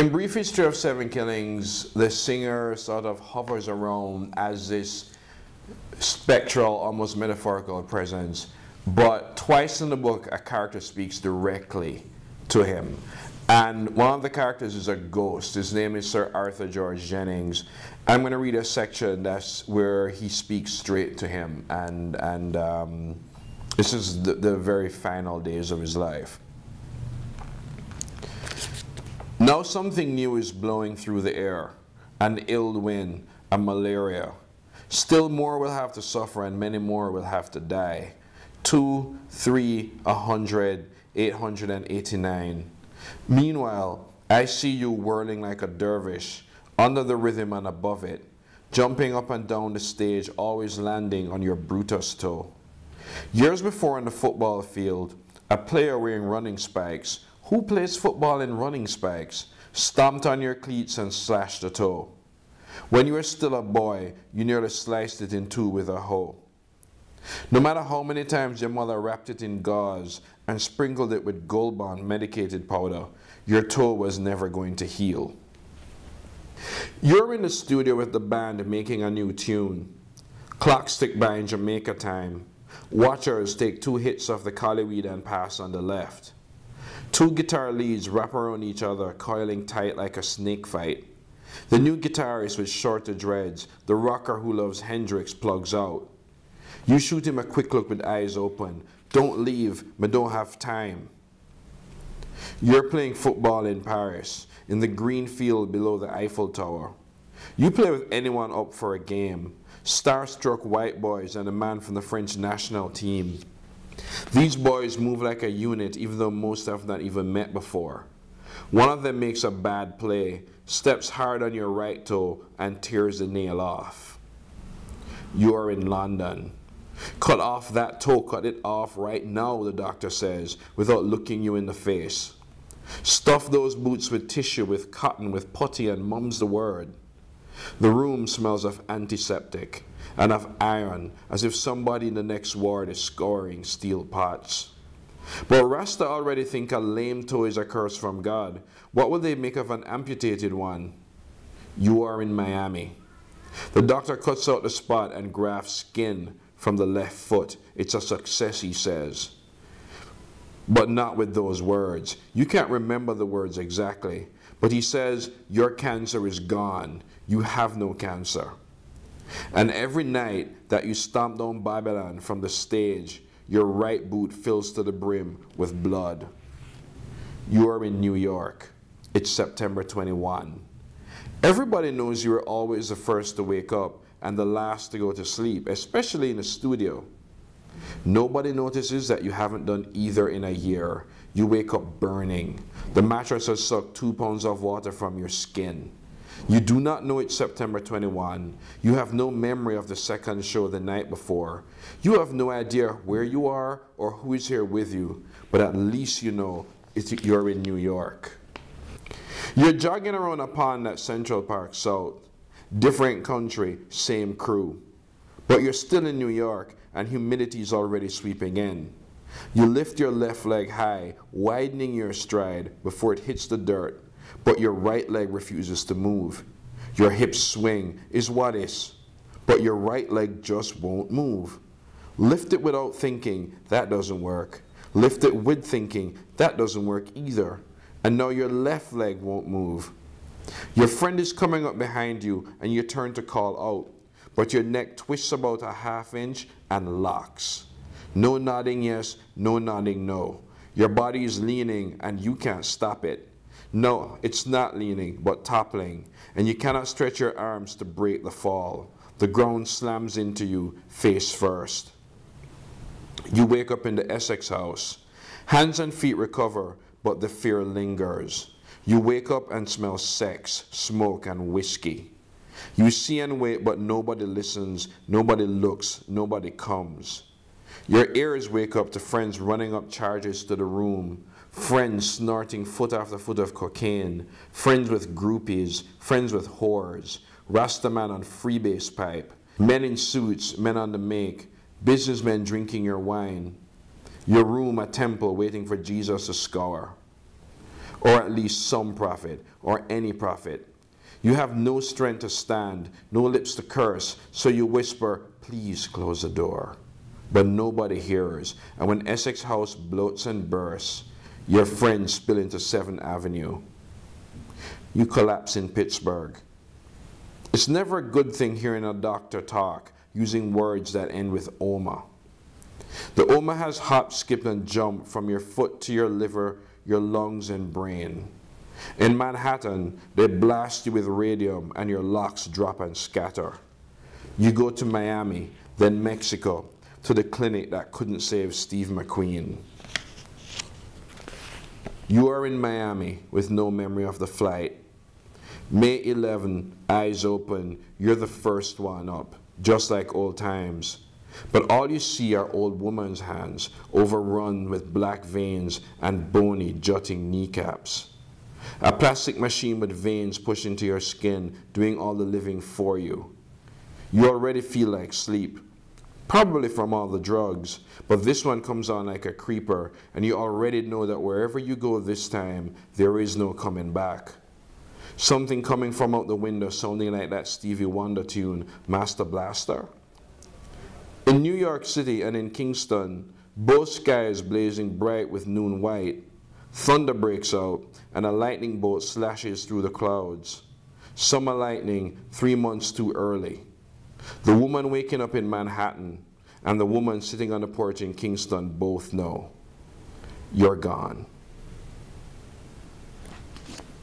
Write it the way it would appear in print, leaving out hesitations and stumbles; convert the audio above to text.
In Brief History of Seven Killings, the singer sort of hovers around as this spectral, almost metaphorical presence, but twice in the book a character speaks directly to him. And one of the characters is a ghost. His name is Sir Arthur George Jennings. I'm going to read a section that's where he speaks straight to him, and this is the very final days of his life. Now something new is blowing through the air, an ill wind, a malaria. Still more will have to suffer, and many more will have to die. 2, 3, 100, 889. Meanwhile, I see you whirling like a dervish, under the rhythm and above it, jumping up and down the stage, always landing on your Brutus toe. Years before on the football field, a player wearing running spikes, who plays football in running spikes, stomped on your cleats and slashed a toe. When you were still a boy, you nearly sliced it in two with a hoe. No matter how many times your mother wrapped it in gauze and sprinkled it with Gold Bond medicated powder, your toe was never going to heal. You're in the studio with the band making a new tune. Clocks tick by in Jamaica time. Watchers take 2 hits of the collyweed and pass on the left. 2 guitar leads wrap around each other, coiling tight like a snake fight. The new guitarist with shorter dreads, the rocker who loves Hendrix, plugs out. You shoot him a quick look with eyes open. Don't leave, but don't have time. You're playing football in Paris, in the green field below the Eiffel Tower. You play with anyone up for a game. Starstruck white boys and a man from the French national team. These boys move like a unit, even though most have not even met before. One of them makes a bad play, steps hard on your right toe, and tears the nail off. You are in London. Cut off that toe, cut it off right now, the doctor says, without looking you in the face. Stuff those boots with tissue, with cotton, with putty, and mum's the word. The room smells of antiseptic and of iron, as if somebody in the next ward is scouring steel pots. But Rasta already think a lame toe is a curse from God. What will they make of an amputated one? You are in Miami. The doctor cuts out the spot and grafts skin from the left foot. It's a success, he says. But not with those words. You can't remember the words exactly. But he says, your cancer is gone. You have no cancer. And every night that you stomp down Babylon from the stage, your right boot fills to the brim with blood. You are in New York. It's September 21. Everybody knows you are always the first to wake up and the last to go to sleep, especially in the studio. Nobody notices that you haven't done either in a year. You wake up burning. The mattress has sucked 2 pounds of water from your skin. You do not know it's September 21. You have no memory of the second show the night before. You have no idea where you are or who is here with you, but at least you know you're in New York. You're jogging around a pond at Central Park South. Different country, same crew. But you're still in New York and humidity is already sweeping in. You lift your left leg high, widening your stride before it hits the dirt, but your right leg refuses to move. Your hips swing, is what is, but your right leg just won't move. Lift it without thinking, that doesn't work. Lift it with thinking, that doesn't work either. And now your left leg won't move. Your friend is coming up behind you and you turn to call out, but your neck twists about a ½ inch and locks. No nodding yes, no nodding no. Your body is leaning and you can't stop it. No, it's not leaning, but toppling, and you cannot stretch your arms to break the fall. The ground slams into you face first. You wake up in the Essex house. Hands and feet recover, but the fear lingers. You wake up and smell sex, smoke, and whiskey. You see and wait, but nobody listens, nobody looks, nobody comes. Your ears wake up to friends running up charges to the room, friends snorting foot after foot of cocaine, friends with groupies, friends with whores, Rastaman on freebase pipe, men in suits, men on the make, businessmen drinking your wine, your room a temple waiting for Jesus to scour. or at least some profit, or any profit. You have no strength to stand, no lips to curse, so you whisper, please close the door. But nobody hears, and when Essex House bloats and bursts, your friends spill into 7th Avenue. You collapse in Pittsburgh. It's never a good thing hearing a doctor talk using words that end with oma. The oma has hop, skip, and jump from your foot to your liver, your lungs, and brain. In Manhattan, they blast you with radium and your locks drop and scatter. You go to Miami, then Mexico, to the clinic that couldn't save Steve McQueen. You are in Miami with no memory of the flight. May 11, eyes open, you're the first one up, just like old times. But all you see are old woman's hands, overrun with black veins and bony, jutting kneecaps. A plastic machine with veins pushed into your skin, doing all the living for you. You already feel like sleep, probably from all the drugs, but this one comes on like a creeper, and you already know that wherever you go this time, there is no coming back. Something coming from out the window sounding like that Stevie Wonder tune, Master Blaster. In New York City and in Kingston, both skies blazing bright with noon white, thunder breaks out and a lightning bolt slashes through the clouds. Summer lightning 3 months too early. The woman waking up in Manhattan and the woman sitting on the porch in Kingston both know. You're gone.